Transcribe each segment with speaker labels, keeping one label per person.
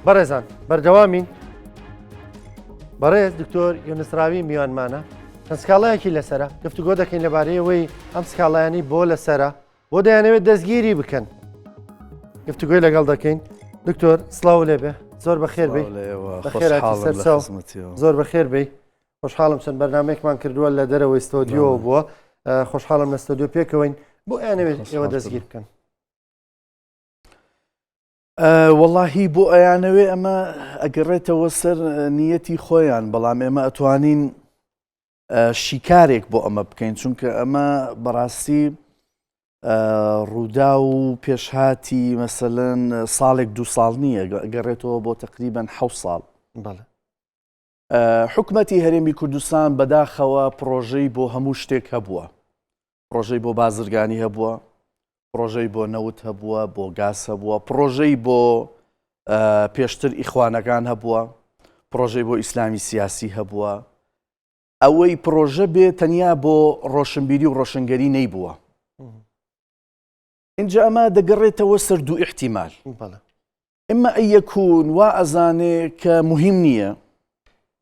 Speaker 1: بەڕێزان بەردەوامین بەڕێز دکتۆر یونسراوی میوانمانە چەند سکاڵایەکی لەسرە گفتوگۆ دەکەین لەبارەیەوەی ئەم سکاڵایانی بۆ لەسرە بۆ دەیانەوێت دەستگیری بکەن گفتوگۆی لەگەڵ دەکەین دکتۆر سڵاو لێبێ زۆر بەخێر بێ زۆر بەخێر بێ خۆشحاڵم چەند بەرنامەیەکمان کردووە لە دەرەوەی ستۆدیۆ بووە خۆشحاڵم لە ستۆدیۆ پێکەوەین بۆ ئەیانەوێت ئێوە دەستگیر بکەن
Speaker 2: واللهی بۆ ئەیانەوێ ئەمە ئەگەڕێتەوە سەر نیەتی خۆیان بەڵام ئێمە ئەتوانین شیکارێک بۆ ئەمە بکەین چونکە ئەمە بەڕاستی ڕوودا و پێشهاتی مەسەلەن ساڵێک دو ساڵ نییە گەڕێتەوە بۆ تقریبان 7 ساڵ حکومەتی هەرێمی کوردستان بەداخەوە پرۆژەی بۆ هەموو شتێک هەبووە پرۆژەی بۆ بازرگانی هەبووە پرۆژەی بۆ نەوت هەبووە بۆ گاز هەبووە پرۆژەی بۆ پێشتر ئیخوانەکان هەبووە پرۆژەی بۆ ئیسلامی سیاسی هەبووە ئەوەی پرۆژە بێ تەنیا بۆ ڕۆشنبیری و ڕۆشنگەری نەیبووە اینجا ئەمە دەگەڕێتەوە سەر دوو احتیمال ئمە ئەن یەکون وا ئەزانێ کە مهم نییە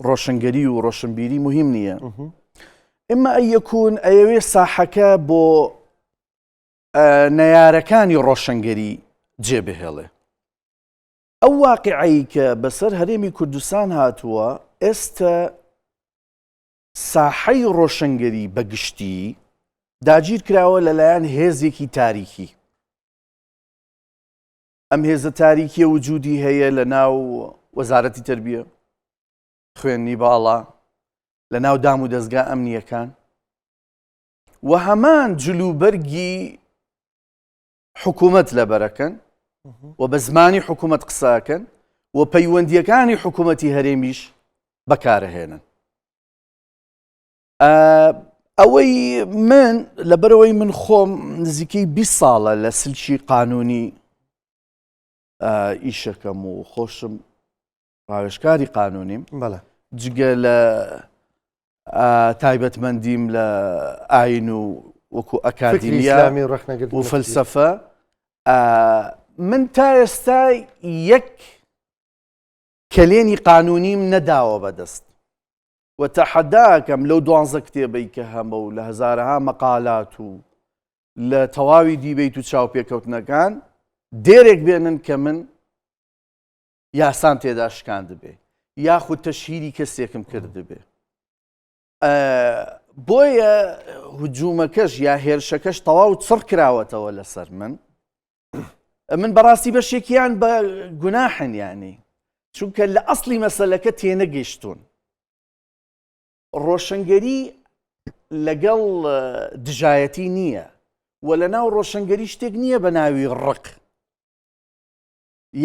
Speaker 2: ڕۆشنگەری و ڕۆشنبیری مهم نییە ئمە ئەن یەکون ئەیەوێ ساحەکە بۆ نەیارەکانی ڕۆشنگەری جێبهێڵێ ئەو واقعی کە بەسەر هەرێمی کوردستان هاتووە ئێستا ساحەی ڕۆشنگەری بەگشتی داگیر کراوە لەلایەن هێزێکی تاریکی ئەم هێزە تاریکیە وجودی هەیە لە ناو وەزارەتی تەربیە خوێندنی باڵا لە ناو دام و دەستگا ئەمنیەکان و هەمان جلوبەرگی حکوومەت لەبەرەکەن و بە زمانی حکوومەت قساکەن و پەیوەندیەکانی حکوومەتی هەرێمیش بەکارەهێنن ئەوەی من لەبەرەوەی من خۆم نزیکەی 20 ساڵە لە سلکی قانونی ئیشەکەم و خۆشم ڕاوێژکاری قانونیم جگە لە تایبەتمەندیم لە ئاین و وەکو ئەکادیمیا و فەلسەفە من تا ئێستا یەک کلێنی قانونیم نەداوە بەدەست و تەحەداکەم لەو 12 کتێبەی کە هەمە و لە هەزارەها مەقالات و لە تەواوی دیبیت و چاوپێکەوتنەکان دێرێک بێنن کە من یاسان تێدا شکاند بێ یاخود تەشهیری کەسێکم کرد بێ بۆیە هجوومەکەش یا هێرشەکەش تەواو چڕ کراوەتەوە لەسەر من بەڕاستی بەشێکیان بە گوناحن یانی چونکە لە ئەسڵی مەسەلەکە تێنەگەیشتون ڕۆشنگەری لەگەڵ دژایەتی نییە و لە ناو ڕۆشنگەری شتێک نییە بە ناوی ڕق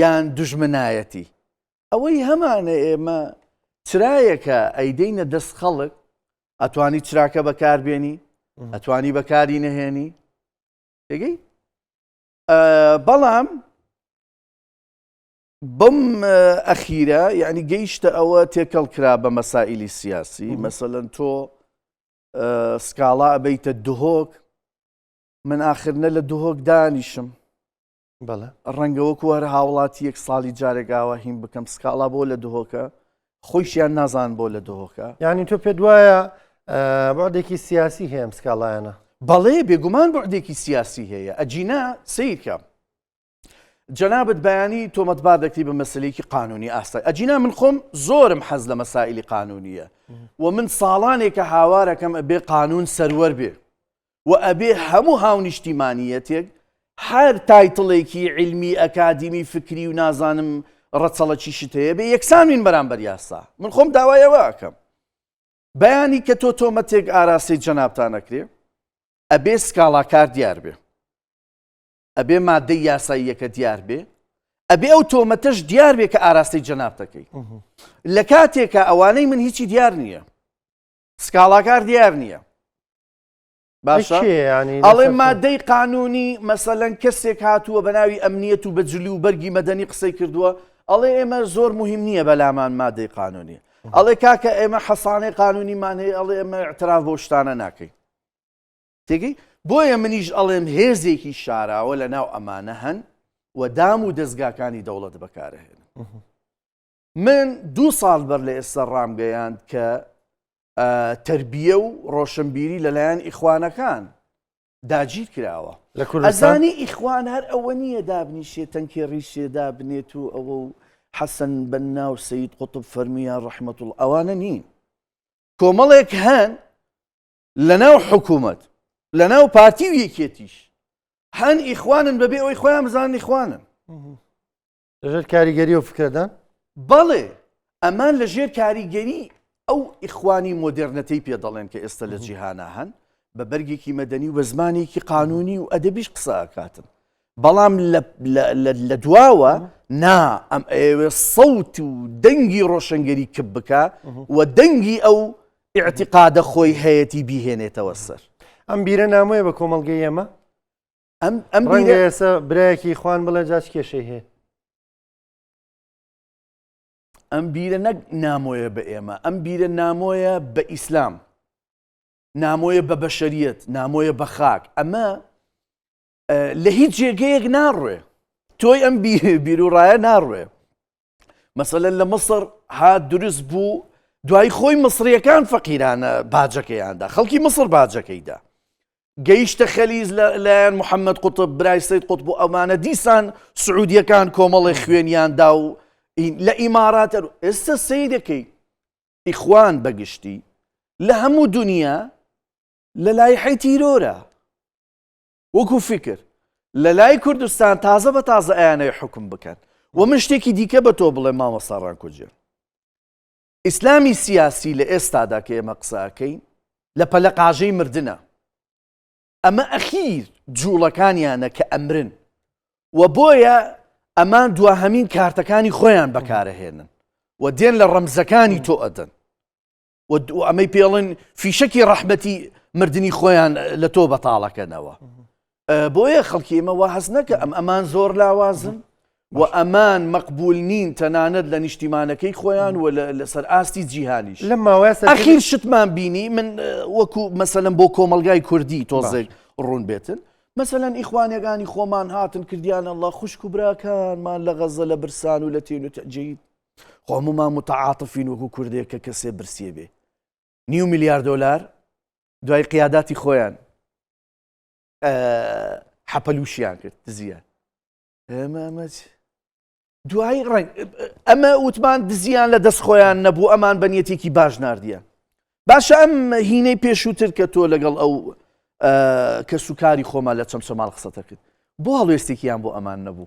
Speaker 2: یان دوژمنایەتی ئەوەی هەمانە ئێمە چرایەکە ئەیدەینە دەست خەڵک ئەتوانی چراکە بەکاربێنی ئەتوانی بەکاری نەهێنی تێگەی بەڵام بەم ئەخیرە یعنی گەیشتە ئەوە تێکەڵ کرا بە مەسائیلی سیاسی مەسەلەن تۆ سکاڵا ئەبەیتە دهۆک من ئاخرنە لە دهۆک دانیشم ڕەنگە وەکو هەر هاوڵاتی یەک ساڵی جارێکاوە هیم بکەم سکاڵا بۆ لە دهۆکە خۆیشیان نازان بۆ لە دهۆکە
Speaker 1: یعنی تۆ پێ دوایە بەعدێکی سیاسی هەیە ئەم سکاڵایانە
Speaker 2: بەڵێ بێگومان بەعدێکی سیاسی هەیە ئەجینا سیرکە جەنابەت بەیانی تۆمەتبار دەکەی بە مەسلەیەکی قانونی ئاستا ئەجینا من خۆم زۆرم حەز لە مەسائیلی قانونیە و من ساڵانێکە هاوارەکەم ئەبێ قانون سەروەر بێ و ئەبێ هەموو هاونیشتیمانیەتێک هەر تایتڵێکی علمی ئەکادیمی فکری و نازانم ڕەچەڵەکی شت هەیە بێ یەکسانین بەرامبەر یاسا من خۆم داوایەوە ئەکەم بەیانی کە تۆ تۆمەتێک ئاراسی جەنابتان نەکرێ ئەبێ سکاڵاکار دیار بێ ئەبێ مادەی یاساییەکە دیار بێ ئەبێ ئەو تۆمەتەش دیار بێ کە ئاراستی جەناب دەکەی لە کاتێکە ئەوانەی من هیچی دیار نییە سکاڵاکار دیار نییە باشە ئەڵێ مادەی قانونی مەسەلەن کەسێک هاتووە بە ناوی ئەمنیەت و بە جلی و بەرگی مەدەنی قسەی کردووە ئەڵێ ئێمە زۆر مهم نییە بەلامان مادەی قانونی ئەڵێ کاکە ئێمە حەسانەی قانونیمان هەیە ئەڵێ ئێمە اعتراف بۆ شتانە ناکەین تێگەی بۆیە منیش ئەڵێم هێزێکی شاراوە لە ناو ئەمانە هەن و دام و دەستگاکانی دەوڵەت بەکارەهێنن من 2 ساڵ بەر لە ئێستا ڕامگەیاند کە تربیە و ڕۆشنبیری لەلایەن ئیخوانەکان داگیر کراوە.
Speaker 1: لە کوردستان
Speaker 2: ئەزانی ئیخوان هەر ئەوە نییە دابنیشێ تەنکێ ڕیشێدا بنێت و ئەوە و حەسەن بەننا و سەید قوتب فەرمیان ڕەحمەت الله ئەوانە نین. کۆمەڵێک هەن لەناو حکوومەت لەناو پارتی و یەکێتیش هەن ئیخوانن بەبێ ئەوەی خۆیان بزانن ئیخوانن.
Speaker 1: لەژێر کاریگەری و فکرەدان
Speaker 2: بەڵێ ئەمان لەژێر کاریگەری ئەو ئیخوانی مۆدرنەتەی پێ دەڵێن کە ئێستا لە جیهانە هەن بە بەرگێکی مەدەنی و بە زمانێکی قانونی و ئەدەبیش قسە ئەکاتن. بەڵام لە دواوە نا ئەم ئێوە سەوت و دەنگی ڕۆشنگەری کب بکە و دەنگی ئەو ئیعتیقادە خۆی هەیەی بیهێنێتەوە سەر.
Speaker 1: ئەم بیرە نامۆیە بە کۆمەڵگەی ئێمە
Speaker 2: ئەم
Speaker 1: ڕەنگە ئێستا برایەکی خوان بڵێ جاچ کێشەی هەیە.
Speaker 2: ئەم بیرە نەک نامۆیە بە ئێمە، ئەم بیرە نامۆیە بە ئیسلام، نامۆیە بە بەشەریەت، نامۆیە بە خاک. ئەمە لە هیچ جێگەیەک ناڕوێ، تۆی ئەم بیرروڕایە ناڕوێ. مەسەلەن لە مەسر هات دروست بوو، دوای خۆی مەسریەکان فەقیرانە باجەکەیاندا، خەڵکی مەسر باجەکەیدا. گەیشتە خەلیز لایەن محەممەد قوتب برای سەید قوتب بوو ئەمانە دیسان سعودیەکان کۆمەڵی خوێنیاندا و لە ئیماراتە ئێستا سەیدەکەی ئیخوان بەگشتی لە هەموو دنیا لە لایحەی تیرۆرە وەکو فکر لە لای کوردستان تازە بە تازە ئەیانەیە حکم بکەن. و من شتێکی دیکە بە تۆ بڵێ مامۆستا ڕانکوجێ، ئیسلامی سیاسی لە ئێستادا کە ئێمە قسەکەین لە پەلە قاژەی مردنە. ئەمە ئەخیر جوڵەکانیانە کە ئەمرن و بۆیە ئەمان دواهەمین کارتەکانی خۆیان بەکارەهێنن و دێن لە ڕەمزەکانی تۆ ئەدەن و ئەمەی پێڵن فیشەکی ڕەحمەتی مردنی خۆیان لە تۆ بەتاڵەکەنەوە. بۆیە خەڵکی ئێمە وا هەز نەکە ئەمان زۆر لاوازن و ئەمان مەقبول نین تەنانەت لە نیشتیمانەکەی خۆیان و لەسەر ئاستی جیهانیش.
Speaker 1: لە ماوەیە
Speaker 2: ئەخیر شتمان بینی من وەکو مەسەلەن بۆ کۆمەلگای کوردی تۆزێک ڕوون بێتن مەسەلەن ئیخوانیەکانی خۆمان هاتن کردیان الله خوشک و براکانمان لە غەزە لە برسان و لە تێن و تەجید خۆمومان متعاتفین وەکو کوردێک کە کەسێ برسیە بێ. $9 میلیارد دوای قیاداتی خۆیان حەپەلوشیان کرد دزیان. دوای ڕنگ ئەمە وتمان دزیان لە دەست خۆیان نەبوو، ئەمان بەنیەتێکی باش ناردیان. باشە ئەم هینەی پێشووتر کە تۆ لەگەڵ ئەو کە سوکاری خۆمان لە چەمچەماڵ قسەتە کرد بۆ هەڵوێستێکیان بۆ ئەمان نەبوو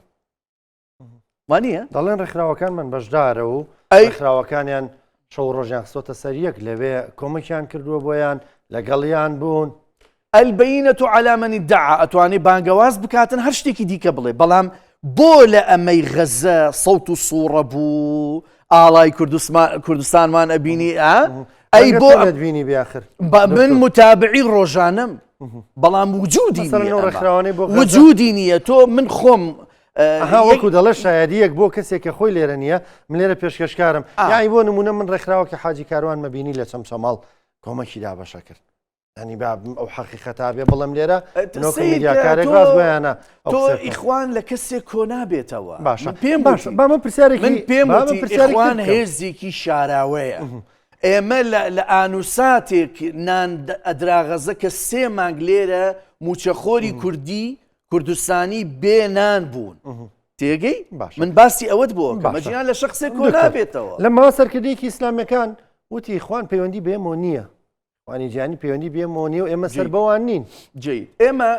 Speaker 2: وانە؟
Speaker 1: دەڵێن ڕێکخراوەکانمان بەشدارە و ڕێکخراوەکانیان شەو ڕۆژیان خستۆتە سەر یەک لەوێ کۆمەکیان کردووە بۆیان لەگەڵیان بوون.
Speaker 2: البەینەة عەلا من ادعا ئەتوانێ بانگەواز بکاتن هەر شتێکی دیکە بڵێ، بەڵام بۆ لە ئەمەی غەزە سەوت و سوورە بوو ئاڵای کوردستانمان ئەبینی ئەی بۆ
Speaker 1: بینی بیاخر
Speaker 2: من متابعی ڕۆژانم بەڵام وجودی نییە. تۆ من خۆم
Speaker 1: وەکو دەڵێ شایەدیەک بۆ کەسێک کە خۆی لێرە نییە من لێرە پێشکەشکارم یانی بۆ نمونە من ڕێکخراوەکە حاجی کاروان مەبینی لە چەمچەماڵ کۆمەکی دابەشە کرد ینی ئەو حەقیقەتا بێ بڵم لێرە میدیاکارێک ڕاست بۆیانە
Speaker 2: تۆ ئیخوان لە کەسێک کۆ نابێتەوە.
Speaker 1: باشە پێم بامە پرسیارێکی
Speaker 2: پێم ئیخوان هێزێکی شاراوەیە. ئێمە لە ئانوساتێک نان ئەدراغەزە کە 3 مانگ لێرە موچەخۆری کوردستانی بێنان بوون تێگەی من باسی ئەوەت بۆ مەجیان لە شخصێک کۆ نابێتەوە.
Speaker 1: لە ماوە سەرکردێکی ئیسلامیەکان وتی خوان پەیوەندی بێمۆ نییە، وانی جیانی پەیوەندی بێمۆ نیە و ئێمە سەر بەوان نین.
Speaker 2: جێیت ئێمە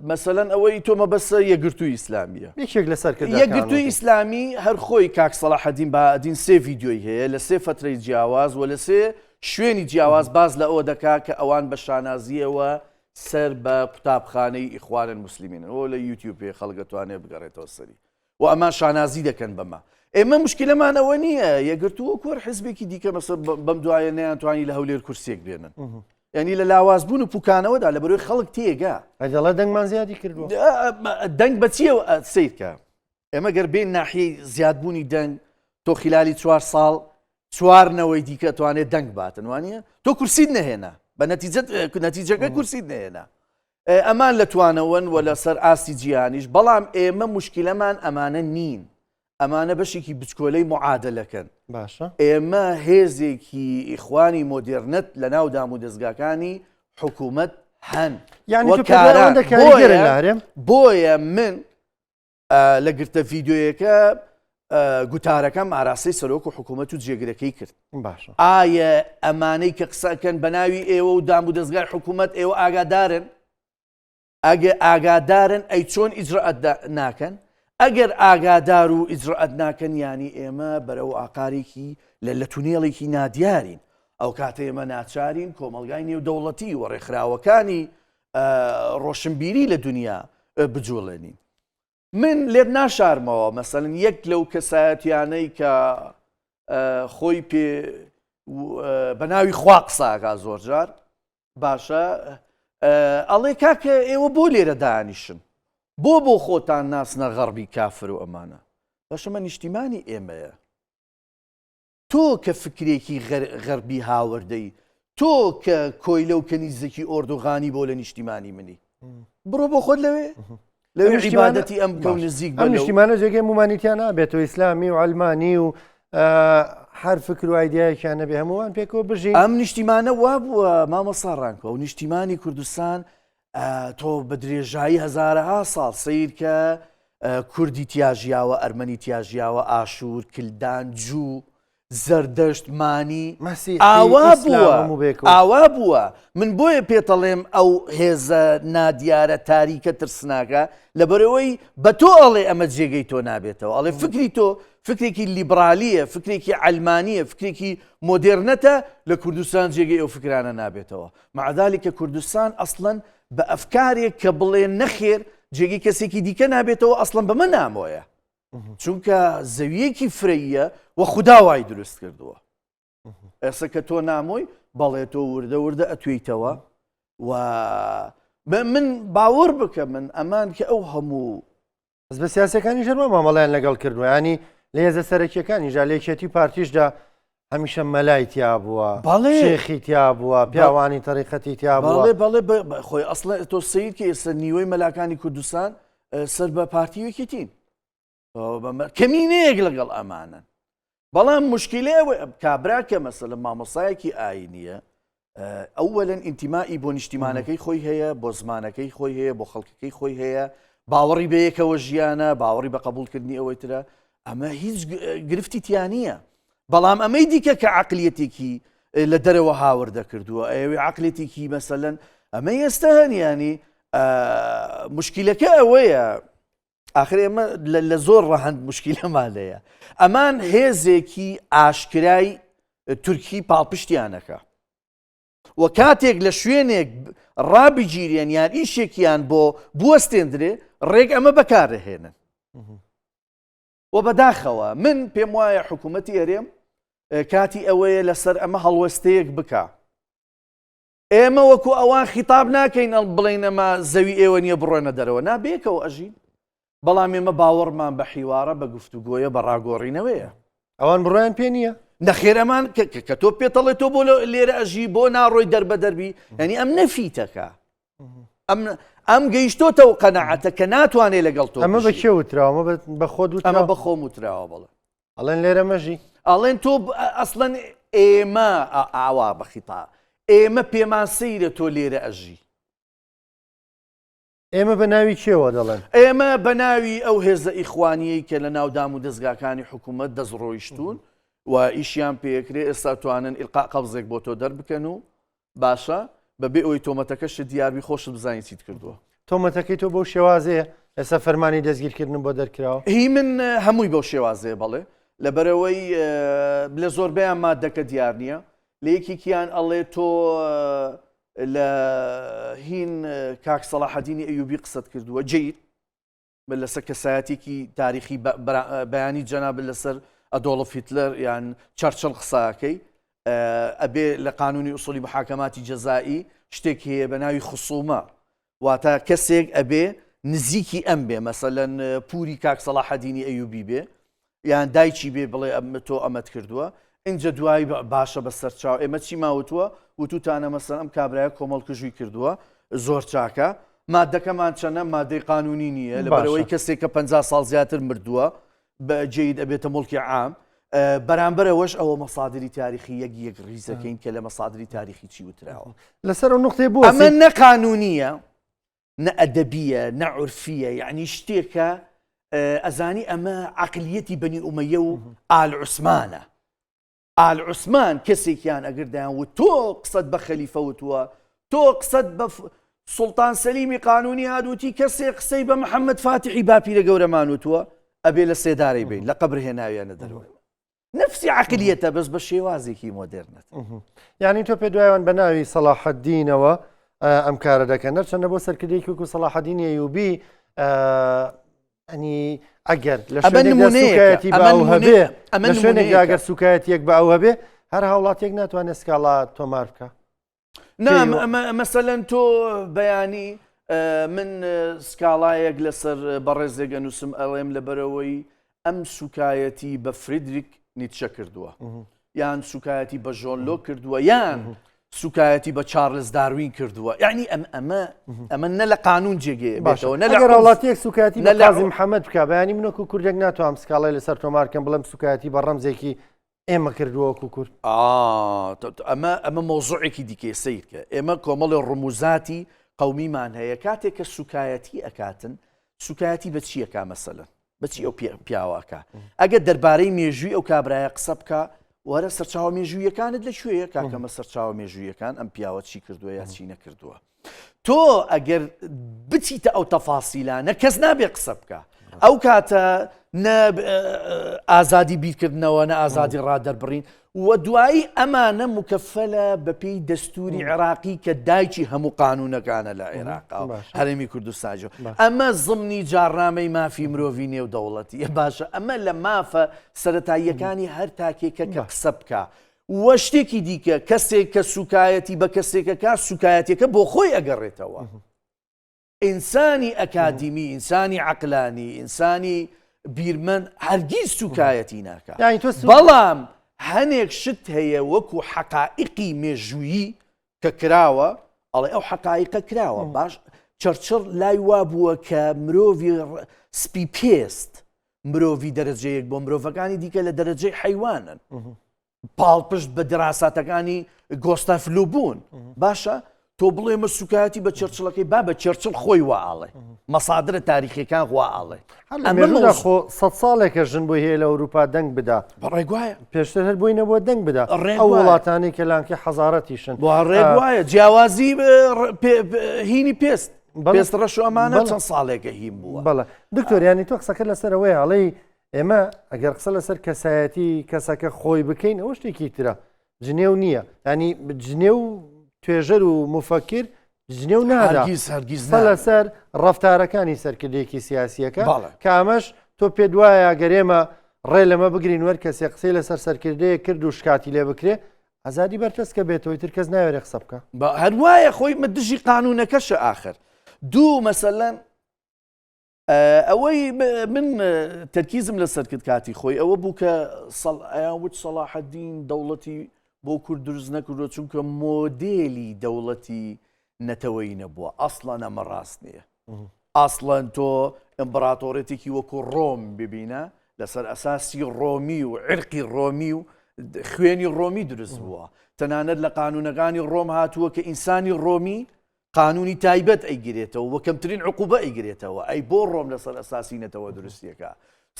Speaker 2: مەسەلەن ئەوەی تۆمە بەسە یەکگرتووی ئیسلامیە
Speaker 1: یەکێک لە سەرکردن
Speaker 2: یەکگرتووی ئیسلامی هەر خۆی کاک سەلاحەدین بەهادین 3 ڤیدیۆی هەیە لە 3 فترەی جیاواز و لە 3 شوێنی جیاواز باز لە ئەوە دەکا کە ئەوان بە شانازیەوە سەر بە قوتابخانەی ئیخوانن موسلیمینن ئەوە لە یوتیوب خەڵک دەتوانێت بگەڕێتەوە سەری و ئەمان شانازی دەکەن بەمە. ئێمە مشکلەمان ئەوە نییە یەکگرتووە کۆر حزبێکی دیکە مەسە بەم دوایە نەیانتوانی لە هەولێر کورسێک بێنن ینی لە لاوازبوون و پوکانەوەدا لە بەروی خەڵک تێگا
Speaker 1: ئەدەڵە دەنگمان زیادی کردووە.
Speaker 2: دەنگ بەچیەوە سیرکە ئێمە گەر بین ناحیەی زیادبوونی دەنگ تۆ خلالی 4 ساڵ 4 نەوەی دیکە توانێت دەنگ باتن وانە تۆ کورسید نەهێنا بە نەتیجەکە کورسید نهێنا. ئەمان لە توانەوەن و لەسەر ئاستی جیهانیش بەڵام ئێمە مشکلەمان ئەمانە نین. ئەمانە بەشێکی بچکۆلەی معادلەکەن.
Speaker 1: باشە
Speaker 2: ئێمە هێزێکی ئیخوانی مۆدرنەت لە ناو دام و دەستگاکانی حکوومەت هەن
Speaker 1: یعنی
Speaker 2: وە
Speaker 1: تۆ
Speaker 2: کاران.
Speaker 1: پێداوەندە کاریگەرە لە هەرێم
Speaker 2: بۆیە من لە گرتە ڤیددیۆیەکە گوتارەکەم ئاراستەی سەرۆک و حکوومەت و جێگرەکەی کرد.
Speaker 1: باشە
Speaker 2: ئایا ئەمانەی کە قسەکەن بە ناوی ئێوە و دام و دەستگای حکوومەت ئێوە ئاگادارن؟ ئەگە ئاگادارن ئەی چۆن ئیجرئەت ناکەن؟ ئەگەر ئاگادار و ئیجرئەت ناکەن ینی ئێمە بەرەو ئاقارێکی لە تونێڵێکی نادیارین. ئەو کاتە ئێمە ناچارین کۆمەلگای نێودەوڵەتی و ڕێکخراوەکانی ڕۆشنبیری لە دنیا بجوڵێنین. من لێت ناشارمەوە مەسەڵەن یەک لەو کەسایەتیانەی کە خۆی پێ بە ناوی خوا قساکە زۆرجار باشە ئەڵێ کاکە ئێوە بۆ لێرە دانیشن بۆ خۆتان ناسنە غەڕبی کافر و ئەمانە باشەمە نیشتیمانی ئێمەیە. تۆ کە فکرێکی غەربی هاوردەی تۆ کە کۆیلە و کەنیزێکی ئۆردوغانی بۆ لە نیشتیمانی منی بڕۆ بۆ خۆت لەوێ عیبادەتی ئەم کەو نزیک
Speaker 1: ئەم نیشتیمانە جێگەی مومانیتیان نابێتەوە ئیسلامی و ئەلمانی و هەر فکر و ئایدیایەکیانە بێ هەمووان پێکەوە بژین.
Speaker 2: ئەم نیشتیمانە وا بووە مامەسا ڕانکەوە و نیشتیمانی کوردستان تۆ بە درێژایی هەزارەها ساڵ سیر کە کوردی تیاژیاوە ئەرمەنی تیاژیاوە ئاشور کلدان جوو زەردەشت مانی ئاوا بووە. من بۆیە پێتەڵێم ئەو هێزە نادیارە تاریکە ترسناکە لەبەرەوەی بە تۆ ئەڵێ ئەمە جێگەی تۆ نابێتەوە ئەڵێ فکری تۆ فکرێکی لیبرالیە فکرێکی ئەلمانیە فکرێکی مۆدرنەتە لە کوردستان جێگەی ئەو فکرانە نابێتەوە. مەعادالی کە کوردستان ئەسڵەن بە ئەفکارێک کە بڵێ نەخێر جێگەی کەسێکی دیکە نابێتەوە ئەسڵەن بەمە نامۆیە چونکە زەویەکی فرەیە و خودداوای دروست کردووە. ئێستا کە تۆ نامۆی بەڵێ تۆ وردە ئەتوێیتەوە و من باوەڕ بکە من ئەمان کە ئەو هەموو
Speaker 1: بە سیاسەکانی ژەرمە مامەڵیان لەگەڵ کردووە ینی لە هێزە سەرەکیەکانی ژا لێکێتی پارتیشدا هەمیشە مەلای تیا بووە شێخی تیا بووە پیاوانی تەریقەتی تیا بووە.
Speaker 2: بەڵێ خۆی ئەسڵە تۆ سیر کە ئێستا نیوەی مەلاکانی کوردستان سەر بە پارتیوێکی تین کەمینەیەک لەگەڵ ئەمانن. بەڵام مشکلێ کابراکە مەسەلە مامۆسایەکی ئاینیە ئەوەلەن ئینتیمائی بۆ نیشتیمانەکەی خۆی هەیە بۆ زمانەکەی خۆی هەیە بۆ خەڵکەکەی خۆی هەیە باوەڕی بەیەکەوە ژیانە باوەڕی بە قبولکردنی ئەوەی ترە ئەمە هیچ گرفتی تیانە. بەڵام ئەمەی دیکە کە عقلەتێکی لە دەرەوە هاوردە کردووە ئەوێ عقلێتێکی مەسەلەن ئەمە ئێستا هەنیانی مشکلەکە ئەوەیە ئاخر ئێمە لە زۆر ڕەهەند مشکلەمان لەیە ئەمان هێزێکی ئاشکرای تورکی پاڵپشتیانەکە و کاتێک لە شوێنێک ڕابگیرێن یان ئیشێکیان بۆ بوەستێندرێ ڕێک ئەمە بەکارەهێنن. و بەداخەوە من پێم وایە حکوومەتی هەرێم کاتی ئەوەیە لەسەر ئەمە هەڵوەستەیەک بکە. ئێمە وەکو ئەوان خیتاب ناکەین بڵێن ئەمە زەوی ئێوە نییە بڕۆنە دەرەوە نابێکەوە ئەژین بەڵام ئێمە باوەڕمان بە حیوارە بە گفتوگۆیە بە ڕاگۆڕینەوەیە.
Speaker 1: ئەوان بڕۆیان پێ نییە
Speaker 2: نەخێرەمان کە تۆ پێتەڵێت تۆ بۆ لێرە ئەژی بۆ ناڕۆی دەربە دەربی ینی ئەم نەفیتەکە ئەم گەیشتۆتەوە قەنەعەتە کە ناتوانێت لەگەڵ تۆ
Speaker 1: ئەمە بەکێ وتراوە بە خۆت
Speaker 2: ئەمە بە خۆم وتراوە بڵێ
Speaker 1: ئەڵێن لێرە مەژی
Speaker 2: ئەڵێن تۆ ئەسڵەن ئێمە ئاوا بەخیتا ئێمە پێمان سەیرە تۆ لێرە ئەژی
Speaker 1: ئێمە بە ناوی کێوە دەڵێن
Speaker 2: ئێمە بە ناوی ئەو هێزە ئیخوانیەی کە لە ناو دام و دەستگاکانی حکوومەت دەستڕۆیشتون و ئیشیان پێکرێ ئێستا توانن ئیلقا قەبزێک بۆ تۆ دەربکەن و باشە بەبێ ئەوی تۆمەتەکەشت دیاربی خۆشت بزانین چیت کردووە.
Speaker 1: تۆمەتەکەی تۆ بەو شێوازەیە ئێستا فەرمانی دەستگیرکردن بۆ دەرکراوە
Speaker 2: هی من هەمووی بەو شێوازەیە بەڵێ لەبەرەوەی لە زۆربەیان مادەکە دیار نییە لە یەکێکیان ئەڵێ تۆ لە هین کاک سەلاحەدینی ئەیوبی قسەت کردووە جید لەسەر کەسایەتێکی تاریخی بەیانی جەناب لەسەر ئەدۆڵف هیتلەر یان چەرچڵ قساکەی ئەبێ لە قانونی ئوسولی محاکەماتی جەزایی شتێک هەیە بە ناوی خصومە واتە کەسێک ئەبێ نزیکی ئەم بێ مەسەلەن پووری کاک سەلاحەدینی ئەیوبی بێ یان دایکی بێ بڵێ تۆ ئەمەت کردووە اینجا دوایی باشە بە سەرچاو ئێمە چی ماوتووە وتوتانە مەسەن ئەم کابرایە کۆمەڵکژووی کردووە زۆر چاکە مادەکەمان چەنە مادەی قانونی نییە لەبەرەوەی کەسێک کە 50 ساڵ زیاتر مردووە بجيد أبيت ملكي عام بەرامبەرەوەش ئەوە مەسادری تاریخی یەک ڕیزەکەین کە لە مەسادری تاریخی چی وتراوە
Speaker 1: لەسەر ئەو نقطەی بۆ
Speaker 2: ئەمە نە قانونیە نە ئەدەبیە نە عورفیە یعنی شتێکە ئەزانی ئەمە عقلیەتی بەنی ئومەیە و ئال عوسمانە ئال عوسمان کەسێکیان ئەگەردایان و تۆ قسەت بە خەلیفە وتووە تۆ قسەت بە سوڵتان سەلیمی قانونی هادووتی کەسێک قسەی بە محەممەد فاتحی باپیرە گەورەمان وتووە ئەبێ لە سێدارەی بین لە قبر هێناویانە دەروە نفسی عقلیەتە بەس بە شێوازێکی مۆدرنێت
Speaker 1: یعنی تۆ پێ دوایان بە ناوی سەلاح الدینەوە ئەم کارە دەکەن نەچەندە بۆ سەرکردەیەکی وەکو سەلاح الدین ئەیوبی ئەنی ئەگەر لە شوێنێکدا سوکایەتی بە ئەو هەبێ لە شوێنێکدا ئەگەر سوکایەتیەک بە ئەو هەبێ هەر هاوڵاتێک ناتوانێت سکاڵا تۆمار بکە
Speaker 2: مەسەلەن تۆ بەیانی من سکاڵایەک لەسەر بەڕێزێک ئەنووسم ئەڵێم لەبەرەوەی ئەم سوکایەتی بە فریدریک نیتشە کردووە یان سوکایەتی بە ژۆن لۆ کردووە یان سوکایەتی بە چارلز داروین کردووە یعنی ئەمە نە لە قانون جێگێ بێتەوە نە لە
Speaker 1: وڵاتیەک سوکایەتی بە قازی محەممەد بکە بەیانی منەکو کوردێک ناتوانم سکاڵای لەسەر تۆمارکەم بڵم سوکایەتی بە ڕەمزێکی ئێمە کردووەکو کورد
Speaker 2: ئەمە مۆزوعێکی دیکێ سیرکە ئێمە کۆمەڵی ڕموزاتی قەومیمان هەیە کاتێک کە سوکایەتی ئەکاتن سوکایەتی بە چیەکە مەسەلەن بەچی ئەو پیاوەکە ئەگەر دەربارەی مێژووی ئەو کابرایە قسە بکە وەرە سەرچاوە مێژوویەکانت لەکوێیە کاکەمە سەرچاوە مێژوویەکان ئەم پیاوە چی کردووە یا چی نەکردووە تۆ ئەگەر بچیتە ئەو تەفاسیلانە کەس نابێ قسە بکە ئەو کاتە نە ئازادی بیرکردنەوە نە ئازادی ڕادەربڕین و دوایی ئەمانە مکەفەلە بەپێی دەستوری عێراقی کە دایکی هەموو قانونەکانە لە عێراق هەرێمی کوردستانجو ئەمە زمنی جارنامەی مافی مرۆڤی نێودەوڵەتی باشە ئەمە لە مافە سەرەتاییەکانی هەر تاکێکە کە قسە بکە وە شتێکی دیکە کەسێک کە سوکایەتی بە کەسێکەکە سوکایەتەکە بۆ خۆی ئەگەڕێتەوە ئینسانی ئەکادیمی ئینسانی عقلانی ئینسانی بیرمەند هەرگیز سوکایەتی ناکات بەڵام هەنێک شت هەیە وەکو حەقائقی مێژوویی کە کراوە ئەڵێ ئەو حەقائقە کراوە باش چەرچڕ لای وا بووە کە مرۆڤی سپی پێست مرۆڤی دەرەجەیەک بۆ مرۆڤەکانی دیکە لە دەرەجەی حەیوانن پاڵپشت بە درااساتەکانی گۆستافلو بوون باشە تۆ بڵێ مە سوکایەتی بە چرچڵەکەی با بە چرچڵ خۆی واڵێ مەسادرە تاریخیەکان واڵێ
Speaker 1: خۆ 100 ساڵێکە ژن بۆی هەیە لە ئەوروپا دەنگ بدا
Speaker 2: ڕێگوایە
Speaker 1: پێشتر هەر بووینە بۆ دەنگ بدا ئەو وڵاتانی کە لانکە حەزارەتیشن
Speaker 2: بۆ ڕێگوایە جیاوازی هینی پێست پێست ڕەش و ئەمانە چەند ساڵێکە هیم بووە
Speaker 1: بەڵێ دکتۆریانی تۆ قسەکە لەسەرەوەی هەڵەی ئێمە ئەگەر قسە لەسەر کەسایەتی کەسەکە خۆی بکەین ئەوە شتێکی ترە جنێو نییە ینی جنێ و توێژەر و مفەکر جنێ و نادا لەسەر ڕەفتارەکانی سەرکردێکی سیاسیەکە کە ئەمەش تۆ پێ دوایە گەرێمە ڕێ لەمە بگرین وەر کەسێ قسەی لەسەر سەرکردەیە کرد و شکاتی لێ بکرێ ئازادی بەرتەسکە بێتەوەی تر کەس ناوێرە قسە بکە
Speaker 2: هەروایە خۆی دژی قانونەکەشە ئاخر دوو مەسەلەن ئەوەی من تەرکیزم لەسەر کرد کاتی خۆی ئەوە بوو کە وت سەلاح الدین دەوڵەتی بۆ کورد دروست نەکردووە چونکە مۆدێلی دەوڵەتی نەتەوەی نەبووە ئەسڵەن ئەمە ڕاست نییە ئەسڵەن تۆ ئەمبراتۆرێتێکی وەکو ڕۆم ببینە لەسەر ئەساسی ڕۆمی و عرقی ڕۆمی و خوێنی ڕۆمی دروست بووە تەنانەت لە قانونەکانی ڕۆم هاتووە کە ئینسانی ڕۆمی قانونی تایبەت ئەیگرێتەوە وە کەمترین عقوبە ئەیگرێتەوە ئەی بۆ ڕۆم لەسەر ئەساسی نەتەوە دروستیەکە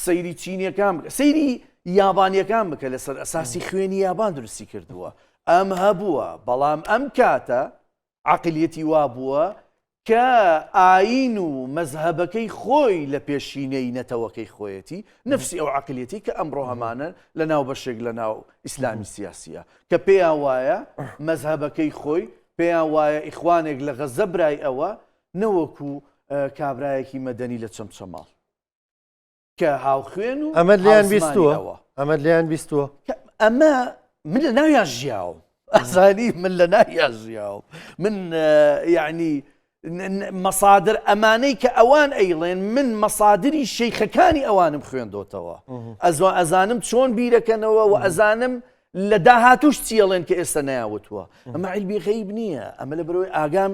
Speaker 2: سەیری چینیەکان سەیری یابانیەکان بکە لەسەر ئەساسی خوێنی یابان درستی کردووە ئەم هەبووە بەڵام ئەم کاتە عقلیەتی وا بووە کە ئاین و مەزهەبەکەی خۆی لە پێشینەی نەتەوەکەی خۆیەتی نفسی ئەو عقلیەتی کە ئەمڕۆ هەمانە لە ناو بەشێک لە ناو ئیسلامی سیاسیە کە پێیان وایە مەزهەبەکەی خۆی پێیان وایە ئیخوانێک لە غەزە برای ئەوە نەوەکو کابرایەکی مەدەنی لە چەمچەماڵ کە هاوخوێن و
Speaker 1: ئەمە لیان بیستووە ئەمە لیان بیستووە
Speaker 2: ئەمە من لە ناویان ژیاوم ئەزانی من لە ناویان ژیاوم من یعنی مەسادر ئەمانەی کە ئەوان ئەیڵێن من مەسادری شەیخەکانی ئەوانم خوێندۆتەوە ئەزانم چۆن بیرەکەنەوە و ئەزانم لە داهاتوش چیڵێن کە ئێستا نایاوتووە ئەمە عیلمی غەیب نییە ئەمە لە بەرەوەی ئاگام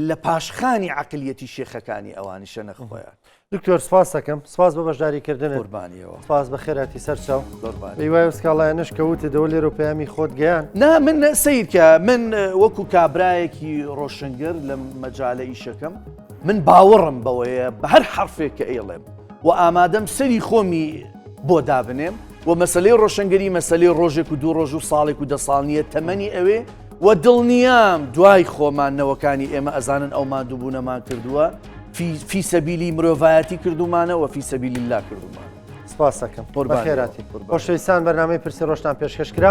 Speaker 2: لە پاشخانی عقلیەتی شێخەکانی ئەوانی شەنە خۆیان
Speaker 1: دکتۆر سپاس دەکەم سپاس بە بەشداریکردنت
Speaker 2: قوربانیەوە
Speaker 1: سپاس بە خێراتی سەرچاو
Speaker 2: قوربانی.
Speaker 1: وای سکاڵایەنش کەوتە دەوە لێرە و پەیامی خۆت گەیان
Speaker 2: نا من سیرکە من وەکو کابرایەکی ڕۆشنگر لە مەجالە ئیشەکەم من باوەڕم بەوەیە بە هەر حرفێک کە ئێڵێم و ئامادەم سەری خۆمی بۆ دابنێم و مەسلەی ڕۆشنگەری مەسلەی ڕۆژێک و دوو ڕۆژ و ساڵێک و دە ساڵ نیە تەمەنی ئەوێ و دڵنیام دوای خۆمانەوەکانی ئێمە ئەزانن ئەومان دووبوونەمان کردووە فی سەبیلی مرۆڤایەتی کردومانە و فی سەبیلی لا کردومان.
Speaker 1: سپاس دەکەم
Speaker 2: قوربانی.
Speaker 1: بە خێراتی خۆشەویستان بەرنامەی پرسی ڕۆژتان پێشکەشکرا